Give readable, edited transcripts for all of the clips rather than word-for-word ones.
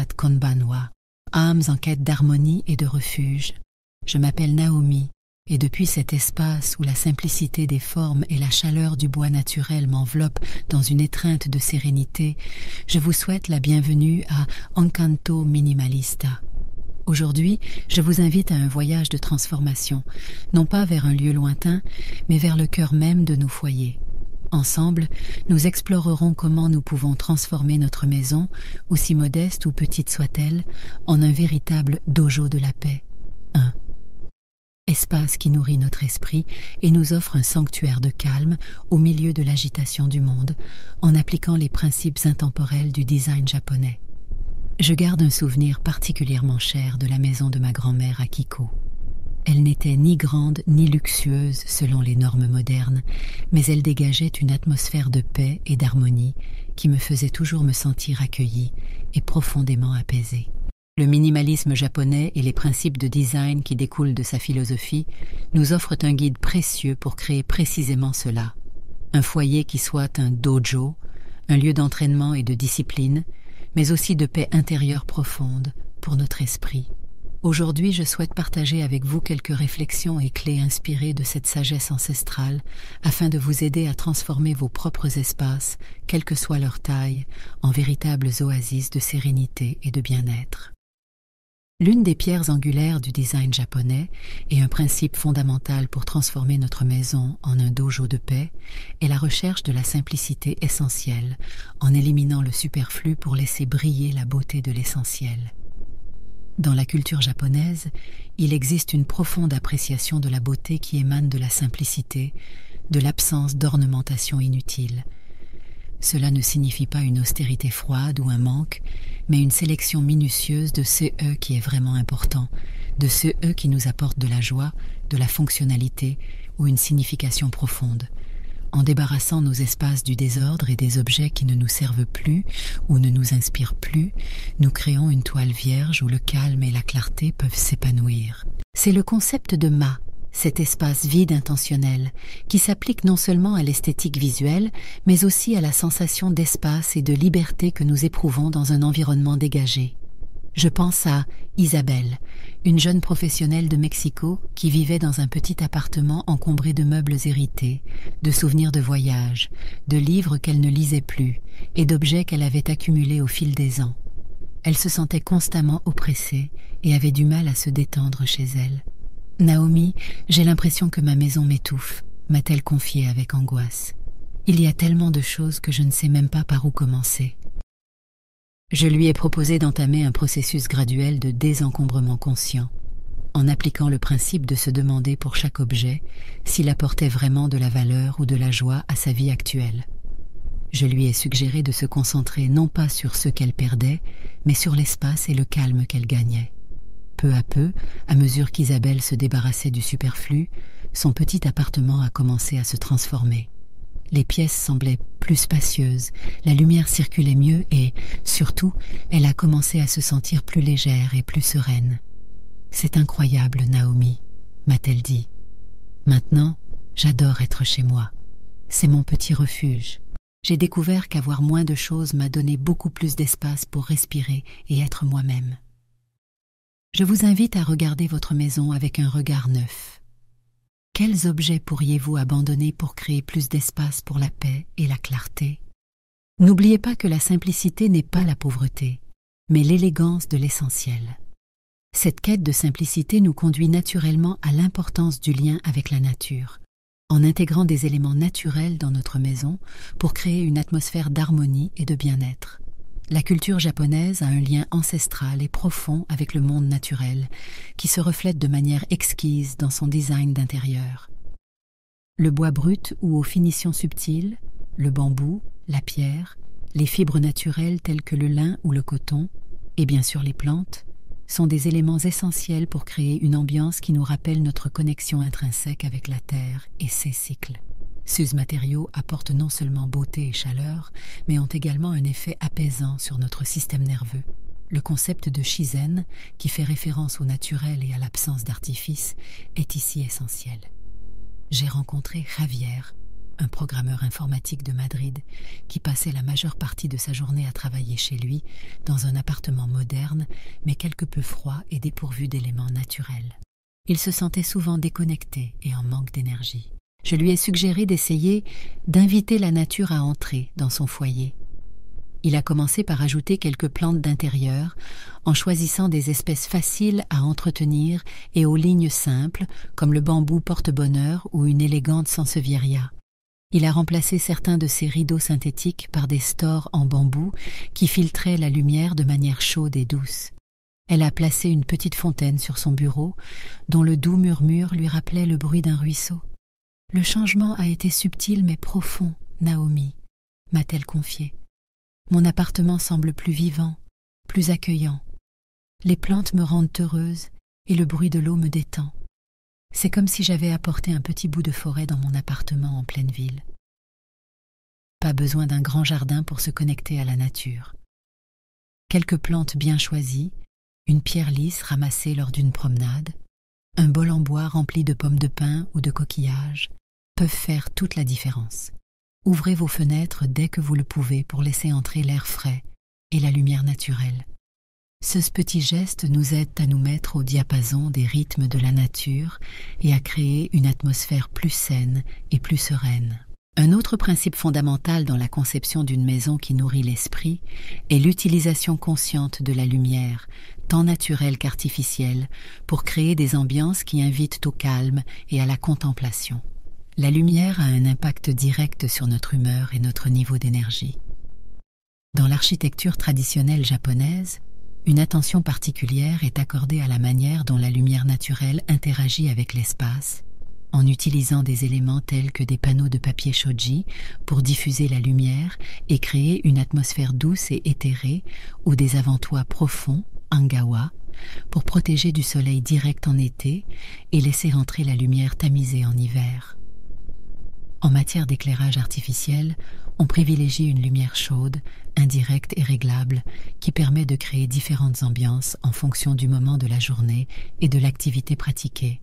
Sat Konbanwa, âmes en quête d'harmonie et de refuge. Je m'appelle Naomi, et depuis cet espace où la simplicité des formes et la chaleur du bois naturel m'enveloppent dans une étreinte de sérénité, je vous souhaite la bienvenue à Encanto Minimalista. Aujourd'hui, je vous invite à un voyage de transformation, non pas vers un lieu lointain, mais vers le cœur même de nos foyers. Ensemble, nous explorerons comment nous pouvons transformer notre maison, aussi modeste ou petite soit-elle, en un véritable dojo de la paix. Un espace qui nourrit notre esprit et nous offre un sanctuaire de calme au milieu de l'agitation du monde, en appliquant les principes intemporels du design japonais. Je garde un souvenir particulièrement cher de la maison de ma grand-mère à Kiko. Elle n'était ni grande ni luxueuse selon les normes modernes, mais elle dégageait une atmosphère de paix et d'harmonie qui me faisait toujours me sentir accueillie et profondément apaisée. Le minimalisme japonais et les principes de design qui découlent de sa philosophie nous offrent un guide précieux pour créer précisément cela. Un foyer qui soit un dojo, un lieu d'entraînement et de discipline, mais aussi de paix intérieure profonde pour notre esprit. Aujourd'hui, je souhaite partager avec vous quelques réflexions et clés inspirées de cette sagesse ancestrale afin de vous aider à transformer vos propres espaces, quelle que soit leur taille, en véritables oasis de sérénité et de bien-être. L'une des pierres angulaires du design japonais et un principe fondamental pour transformer notre maison en un dojo de paix est la recherche de la simplicité essentielle, en éliminant le superflu pour laisser briller la beauté de l'essentiel. Dans la culture japonaise, il existe une profonde appréciation de la beauté qui émane de la simplicité, de l'absence d'ornementation inutile. Cela ne signifie pas une austérité froide ou un manque, mais une sélection minutieuse de ce « qui est vraiment important, de ce « qui nous apporte de la joie, de la fonctionnalité ou une signification profonde. En débarrassant nos espaces du désordre et des objets qui ne nous servent plus ou ne nous inspirent plus, nous créons une toile vierge où le calme et la clarté peuvent s'épanouir. C'est le concept de Ma, cet espace vide intentionnel, qui s'applique non seulement à l'esthétique visuelle, mais aussi à la sensation d'espace et de liberté que nous éprouvons dans un environnement dégagé. Je pense à Isabelle, une jeune professionnelle de Mexico qui vivait dans un petit appartement encombré de meubles hérités, de souvenirs de voyage, de livres qu'elle ne lisait plus et d'objets qu'elle avait accumulés au fil des ans. Elle se sentait constamment oppressée et avait du mal à se détendre chez elle. « Naomi, j'ai l'impression que ma maison m'étouffe », m'a-t-elle confiée avec angoisse. « Il y a tellement de choses que je ne sais même pas par où commencer. » Je lui ai proposé d'entamer un processus graduel de désencombrement conscient, en appliquant le principe de se demander pour chaque objet s'il apportait vraiment de la valeur ou de la joie à sa vie actuelle. Je lui ai suggéré de se concentrer non pas sur ce qu'elle perdait, mais sur l'espace et le calme qu'elle gagnait. Peu, à mesure qu'Isabelle se débarrassait du superflu, son petit appartement a commencé à se transformer. Les pièces semblaient plus spacieuses, la lumière circulait mieux et, surtout, elle a commencé à se sentir plus légère et plus sereine. « C'est incroyable, Naomi », m'a-t-elle dit. « Maintenant, j'adore être chez moi. C'est mon petit refuge. J'ai découvert qu'avoir moins de choses m'a donné beaucoup plus d'espace pour respirer et être moi-même. » Je vous invite à regarder votre maison avec un regard neuf. Quels objets pourriez-vous abandonner pour créer plus d'espace pour la paix et la clarté? N'oubliez pas que la simplicité n'est pas la pauvreté, mais l'élégance de l'essentiel. Cette quête de simplicité nous conduit naturellement à l'importance du lien avec la nature, en intégrant des éléments naturels dans notre maison pour créer une atmosphère d'harmonie et de bien-être. La culture japonaise a un lien ancestral et profond avec le monde naturel, qui se reflète de manière exquise dans son design d'intérieur. Le bois brut ou aux finitions subtiles, le bambou, la pierre, les fibres naturelles telles que le lin ou le coton, et bien sûr les plantes, sont des éléments essentiels pour créer une ambiance qui nous rappelle notre connexion intrinsèque avec la terre et ses cycles. Ces matériaux apportent non seulement beauté et chaleur, mais ont également un effet apaisant sur notre système nerveux. Le concept de Shizen, qui fait référence au naturel et à l'absence d'artifice, est ici essentiel. J'ai rencontré Javier, un programmeur informatique de Madrid, qui passait la majeure partie de sa journée à travailler chez lui, dans un appartement moderne, mais quelque peu froid et dépourvu d'éléments naturels. Il se sentait souvent déconnecté et en manque d'énergie. Je lui ai suggéré d'essayer d'inviter la nature à entrer dans son foyer. Il a commencé par ajouter quelques plantes d'intérieur, en choisissant des espèces faciles à entretenir et aux lignes simples, comme le bambou porte-bonheur ou une élégante sansevieria. Il a remplacé certains de ses rideaux synthétiques par des stores en bambou qui filtraient la lumière de manière chaude et douce. Elle a placé une petite fontaine sur son bureau, dont le doux murmure lui rappelait le bruit d'un ruisseau. « Le changement a été subtil mais profond, Naomi », m'a-t-elle confié. « Mon appartement semble plus vivant, plus accueillant. Les plantes me rendent heureuse et le bruit de l'eau me détend. C'est comme si j'avais apporté un petit bout de forêt dans mon appartement en pleine ville. » Pas besoin d'un grand jardin pour se connecter à la nature. Quelques plantes bien choisies, une pierre lisse ramassée lors d'une promenade, un bol en bois rempli de pommes de pin ou de coquillages peuvent faire toute la différence. Ouvrez vos fenêtres dès que vous le pouvez pour laisser entrer l'air frais et la lumière naturelle. Ce petit geste nous aide à nous mettre au diapason des rythmes de la nature et à créer une atmosphère plus saine et plus sereine. Un autre principe fondamental dans la conception d'une maison qui nourrit l'esprit est l'utilisation consciente de la lumière, tant naturelle qu'artificielle, pour créer des ambiances qui invitent au calme et à la contemplation. La lumière a un impact direct sur notre humeur et notre niveau d'énergie. Dans l'architecture traditionnelle japonaise, une attention particulière est accordée à la manière dont la lumière naturelle interagit avec l'espace, en utilisant des éléments tels que des panneaux de papier shoji pour diffuser la lumière et créer une atmosphère douce et éthérée, ou des avant-toits profonds, angawa, pour protéger du soleil direct en été et laisser entrer la lumière tamisée en hiver. En matière d'éclairage artificiel, on privilégie une lumière chaude, indirecte et réglable qui permet de créer différentes ambiances en fonction du moment de la journée et de l'activité pratiquée.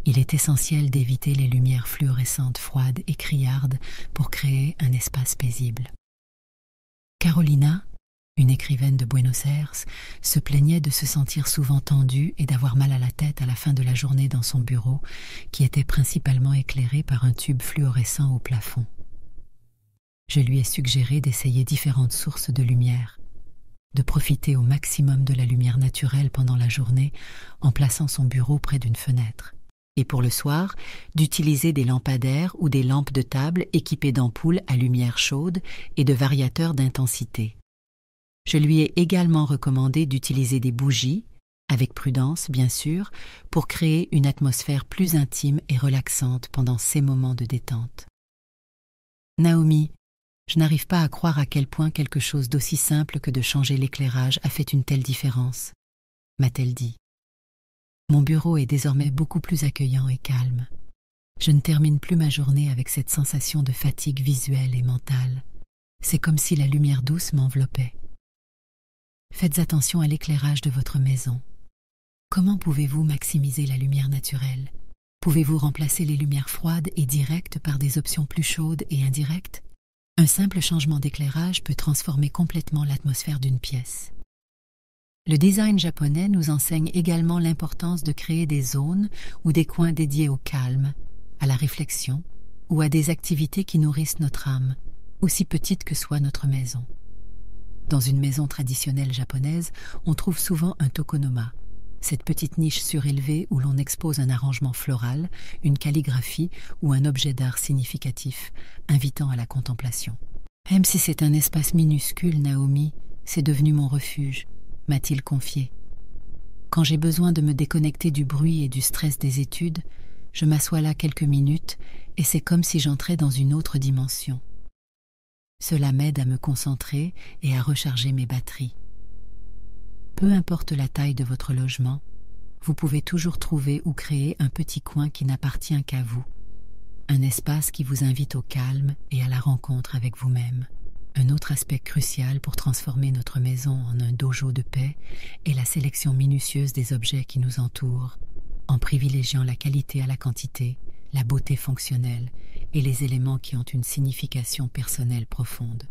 Il est essentiel d'éviter les lumières fluorescentes froides et criardes pour créer un espace paisible. Carolina, une écrivaine de Buenos Aires, se plaignait de se sentir souvent tendue et d'avoir mal à la tête à la fin de la journée dans son bureau, qui était principalement éclairé par un tube fluorescent au plafond. Je lui ai suggéré d'essayer différentes sources de lumière, de profiter au maximum de la lumière naturelle pendant la journée en plaçant son bureau près d'une fenêtre, et pour le soir, d'utiliser des lampadaires ou des lampes de table équipées d'ampoules à lumière chaude et de variateurs d'intensité. Je lui ai également recommandé d'utiliser des bougies, avec prudence bien sûr, pour créer une atmosphère plus intime et relaxante pendant ces moments de détente. Naomi, je n'arrive pas à croire à quel point quelque chose d'aussi simple que de changer l'éclairage a fait une telle différence, m'a-t-elle dit. Mon bureau est désormais beaucoup plus accueillant et calme. Je ne termine plus ma journée avec cette sensation de fatigue visuelle et mentale. C'est comme si la lumière douce m'enveloppait. Faites attention à l'éclairage de votre maison. Comment pouvez-vous maximiser la lumière naturelle? Pouvez-vous remplacer les lumières froides et directes par des options plus chaudes et indirectes? Un simple changement d'éclairage peut transformer complètement l'atmosphère d'une pièce. Le design japonais nous enseigne également l'importance de créer des zones ou des coins dédiés au calme, à la réflexion ou à des activités qui nourrissent notre âme, aussi petite que soit notre maison. Dans une maison traditionnelle japonaise, on trouve souvent un tokonoma, cette petite niche surélevée où l'on expose un arrangement floral, une calligraphie ou un objet d'art significatif, invitant à la contemplation. Même si c'est un espace minuscule, Naomi, c'est devenu mon refuge, m'a-t-il confié. Quand j'ai besoin de me déconnecter du bruit et du stress des études, je m'assois là quelques minutes et c'est comme si j'entrais dans une autre dimension. Cela m'aide à me concentrer et à recharger mes batteries. Peu importe la taille de votre logement, vous pouvez toujours trouver ou créer un petit coin qui n'appartient qu'à vous. Un espace qui vous invite au calme et à la rencontre avec vous-même. Un autre aspect crucial pour transformer notre maison en un dojo de paix est la sélection minutieuse des objets qui nous entourent, en privilégiant la qualité à la quantité, la beauté fonctionnelle et les éléments qui ont une signification personnelle profonde.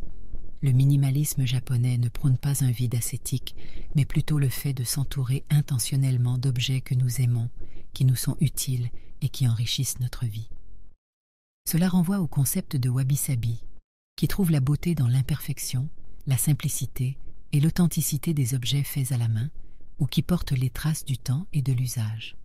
Le minimalisme japonais ne prône pas un vide ascétique, mais plutôt le fait de s'entourer intentionnellement d'objets que nous aimons, qui nous sont utiles et qui enrichissent notre vie. Cela renvoie au concept de wabi-sabi, qui trouve la beauté dans l'imperfection, la simplicité et l'authenticité des objets faits à la main, ou qui portent les traces du temps et de l'usage.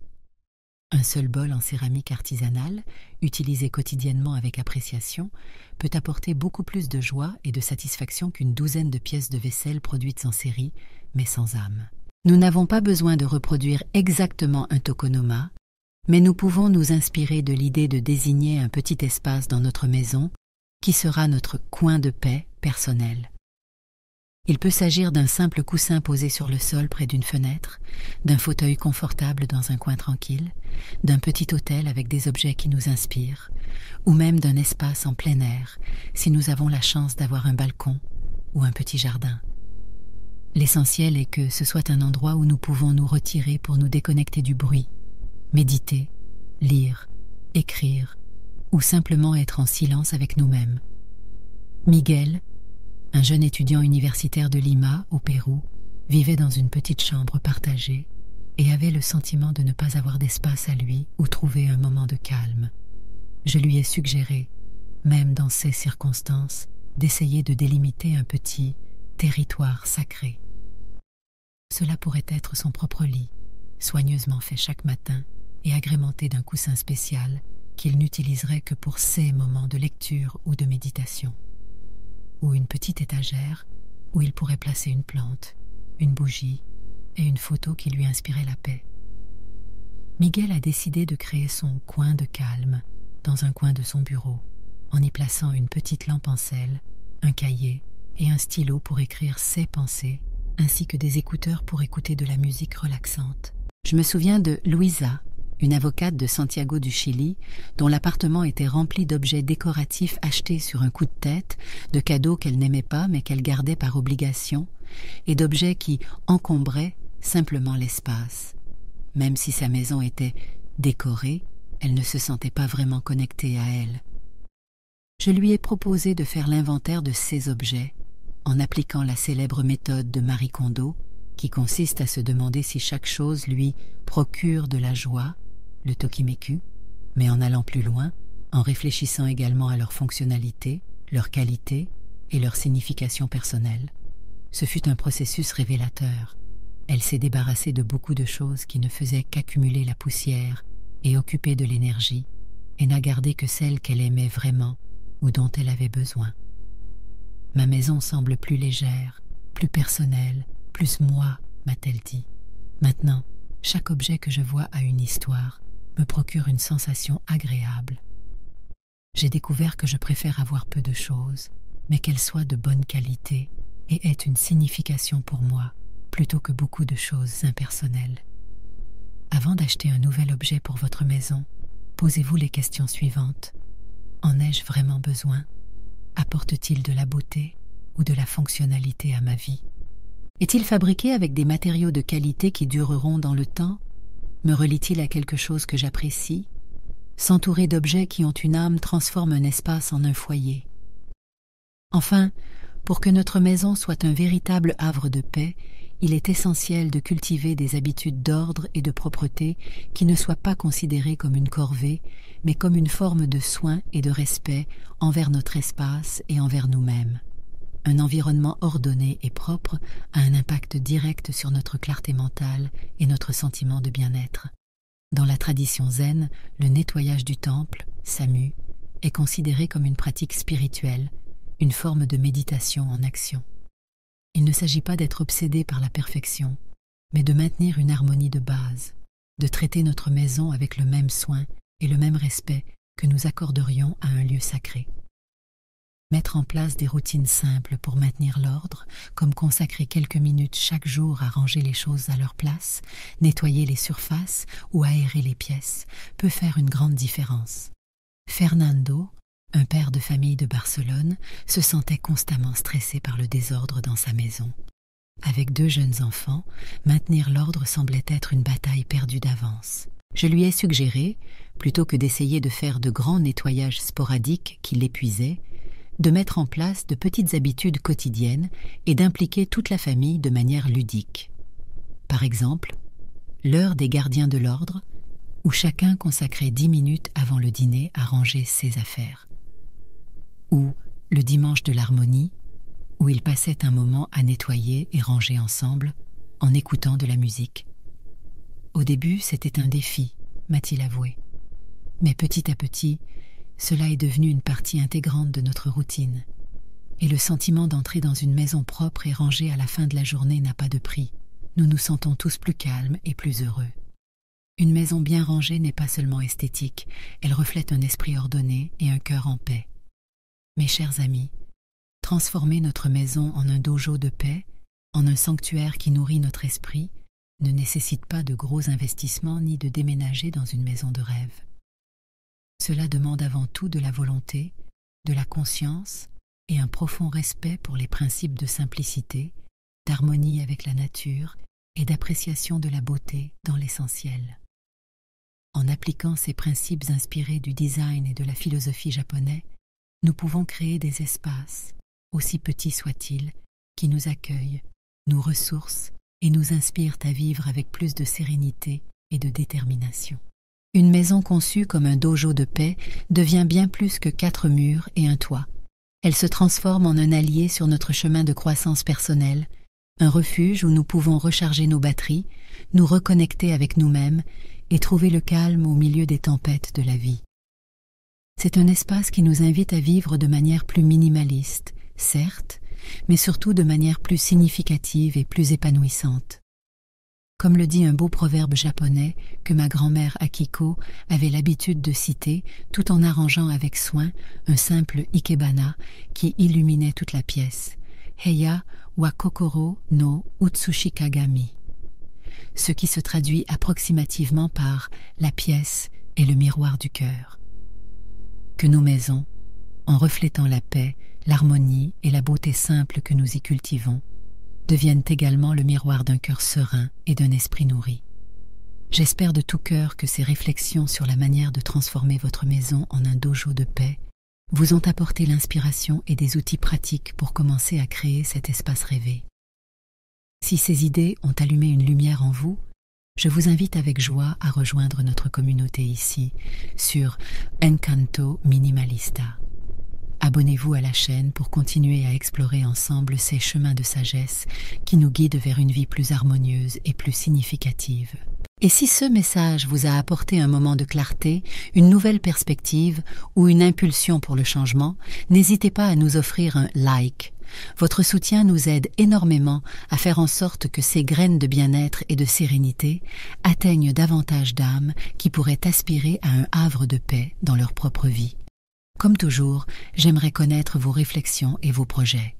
Un seul bol en céramique artisanale, utilisé quotidiennement avec appréciation, peut apporter beaucoup plus de joie et de satisfaction qu'une douzaine de pièces de vaisselle produites en série, mais sans âme. Nous n'avons pas besoin de reproduire exactement un tokonoma, mais nous pouvons nous inspirer de l'idée de désigner un petit espace dans notre maison qui sera notre coin de paix personnel. Il peut s'agir d'un simple coussin posé sur le sol près d'une fenêtre, d'un fauteuil confortable dans un coin tranquille, d'un petit hôtel avec des objets qui nous inspirent, ou même d'un espace en plein air, si nous avons la chance d'avoir un balcon ou un petit jardin. L'essentiel est que ce soit un endroit où nous pouvons nous retirer pour nous déconnecter du bruit, méditer, lire, écrire, ou simplement être en silence avec nous-mêmes. Miguel, un jeune étudiant universitaire de Lima, au Pérou, vivait dans une petite chambre partagée et avait le sentiment de ne pas avoir d'espace à lui où trouver un moment de calme. Je lui ai suggéré, même dans ces circonstances, d'essayer de délimiter un petit territoire sacré. Cela pourrait être son propre lit, soigneusement fait chaque matin et agrémenté d'un coussin spécial qu'il n'utiliserait que pour ses moments de lecture ou de méditation. Ou une petite étagère où il pourrait placer une plante, une bougie et une photo qui lui inspirait la paix. Miguel a décidé de créer son coin de calme dans un coin de son bureau, en y plaçant une petite lampe en sel, un cahier et un stylo pour écrire ses pensées, ainsi que des écouteurs pour écouter de la musique relaxante. Je me souviens de Luisa, une avocate de Santiago du Chili, dont l'appartement était rempli d'objets décoratifs achetés sur un coup de tête, de cadeaux qu'elle n'aimait pas mais qu'elle gardait par obligation, et d'objets qui encombraient simplement l'espace. Même si sa maison était décorée, elle ne se sentait pas vraiment connectée à elle. Je lui ai proposé de faire l'inventaire de ces objets, en appliquant la célèbre méthode de Marie Kondo, qui consiste à se demander si chaque chose lui procure de la joie, le tokimeku, mais en allant plus loin, en réfléchissant également à leur fonctionnalité, leur qualité et leur signification personnelle. Ce fut un processus révélateur. Elle s'est débarrassée de beaucoup de choses qui ne faisaient qu'accumuler la poussière et occuper de l'énergie, et n'a gardé que celles qu'elle aimait vraiment ou dont elle avait besoin. Ma maison semble plus légère, plus personnelle, plus moi, m'a-t-elle dit. Maintenant, chaque objet que je vois a une histoire, me procure une sensation agréable. J'ai découvert que je préfère avoir peu de choses, mais qu'elles soient de bonne qualité et aient une signification pour moi, plutôt que beaucoup de choses impersonnelles. Avant d'acheter un nouvel objet pour votre maison, posez-vous les questions suivantes. En ai-je vraiment besoin? Apporte-t-il de la beauté ou de la fonctionnalité à ma vie? Est-il fabriqué avec des matériaux de qualité qui dureront dans le temps? Me relie-t-il à quelque chose que j'apprécie? S'entourer d'objets qui ont une âme transforme un espace en un foyer. Enfin, pour que notre maison soit un véritable havre de paix, il est essentiel de cultiver des habitudes d'ordre et de propreté qui ne soient pas considérées comme une corvée, mais comme une forme de soin et de respect envers notre espace et envers nous-mêmes. Un environnement ordonné et propre a un impact direct sur notre clarté mentale et notre sentiment de bien-être. Dans la tradition zen, le nettoyage du temple, Samu, est considéré comme une pratique spirituelle, une forme de méditation en action. Il ne s'agit pas d'être obsédé par la perfection, mais de maintenir une harmonie de base, de traiter notre maison avec le même soin et le même respect que nous accorderions à un lieu sacré. Mettre en place des routines simples pour maintenir l'ordre, comme consacrer quelques minutes chaque jour à ranger les choses à leur place, nettoyer les surfaces ou aérer les pièces, peut faire une grande différence. Fernando, un père de famille de Barcelone, se sentait constamment stressé par le désordre dans sa maison. Avec 2 jeunes enfants, maintenir l'ordre semblait être une bataille perdue d'avance. Je lui ai suggéré, plutôt que d'essayer de faire de grands nettoyages sporadiques qui l'épuisaient, de mettre en place de petites habitudes quotidiennes et d'impliquer toute la famille de manière ludique. Par exemple, l'heure des gardiens de l'ordre, où chacun consacrait 10 minutes avant le dîner à ranger ses affaires. Ou le dimanche de l'harmonie, où ils passaient un moment à nettoyer et ranger ensemble, en écoutant de la musique. Au début, c'était un défi, m'a-t-il avoué. Mais petit à petit, cela est devenu une partie intégrante de notre routine. Et le sentiment d'entrer dans une maison propre et rangée à la fin de la journée n'a pas de prix. Nous nous sentons tous plus calmes et plus heureux. Une maison bien rangée n'est pas seulement esthétique, elle reflète un esprit ordonné et un cœur en paix. Mes chers amis, transformer notre maison en un dojo de paix, en un sanctuaire qui nourrit notre esprit, ne nécessite pas de gros investissements ni de déménager dans une maison de rêve. Cela demande avant tout de la volonté, de la conscience et un profond respect pour les principes de simplicité, d'harmonie avec la nature et d'appréciation de la beauté dans l'essentiel. En appliquant ces principes inspirés du design et de la philosophie japonais, nous pouvons créer des espaces, aussi petits soient-ils, qui nous accueillent, nous ressourcent et nous inspirent à vivre avec plus de sérénité et de détermination. Une maison conçue comme un dojo de paix devient bien plus que 4 murs et un toit. Elle se transforme en un allié sur notre chemin de croissance personnelle, un refuge où nous pouvons recharger nos batteries, nous reconnecter avec nous-mêmes et trouver le calme au milieu des tempêtes de la vie. C'est un espace qui nous invite à vivre de manière plus minimaliste, certes, mais surtout de manière plus significative et plus épanouissante. Comme le dit un beau proverbe japonais que ma grand-mère Akiko avait l'habitude de citer tout en arrangeant avec soin un simple ikebana qui illuminait toute la pièce, Heya wa kokoro no Utsushikagami, ce qui se traduit approximativement par la pièce et le miroir du cœur. Que nos maisons, en reflétant la paix, l'harmonie et la beauté simple que nous y cultivons, deviennent également le miroir d'un cœur serein et d'un esprit nourri. J'espère de tout cœur que ces réflexions sur la manière de transformer votre maison en un dojo de paix vous ont apporté l'inspiration et des outils pratiques pour commencer à créer cet espace rêvé. Si ces idées ont allumé une lumière en vous, je vous invite avec joie à rejoindre notre communauté ici, sur Encanto Minimalista. Abonnez-vous à la chaîne pour continuer à explorer ensemble ces chemins de sagesse qui nous guident vers une vie plus harmonieuse et plus significative. Et si ce message vous a apporté un moment de clarté, une nouvelle perspective ou une impulsion pour le changement, n'hésitez pas à nous offrir un like. Votre soutien nous aide énormément à faire en sorte que ces graines de bien-être et de sérénité atteignent davantage d'âmes qui pourraient aspirer à un havre de paix dans leur propre vie. Comme toujours, j'aimerais connaître vos réflexions et vos projets.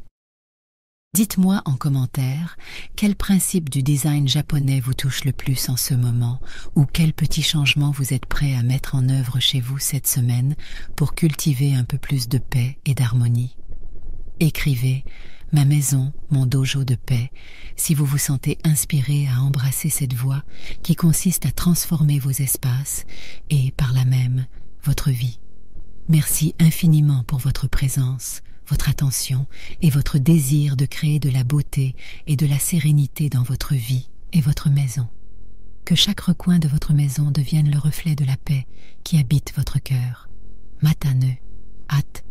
Dites-moi en commentaire quel principe du design japonais vous touche le plus en ce moment ou quel petit changement vous êtes prêt à mettre en œuvre chez vous cette semaine pour cultiver un peu plus de paix et d'harmonie. Écrivez « Ma maison, mon dojo de paix » si vous vous sentez inspiré à embrasser cette voie qui consiste à transformer vos espaces et, par là même, votre vie. Merci infiniment pour votre présence, votre attention et votre désir de créer de la beauté et de la sérénité dans votre vie et votre maison. Que chaque recoin de votre maison devienne le reflet de la paix qui habite votre cœur. Matane, at.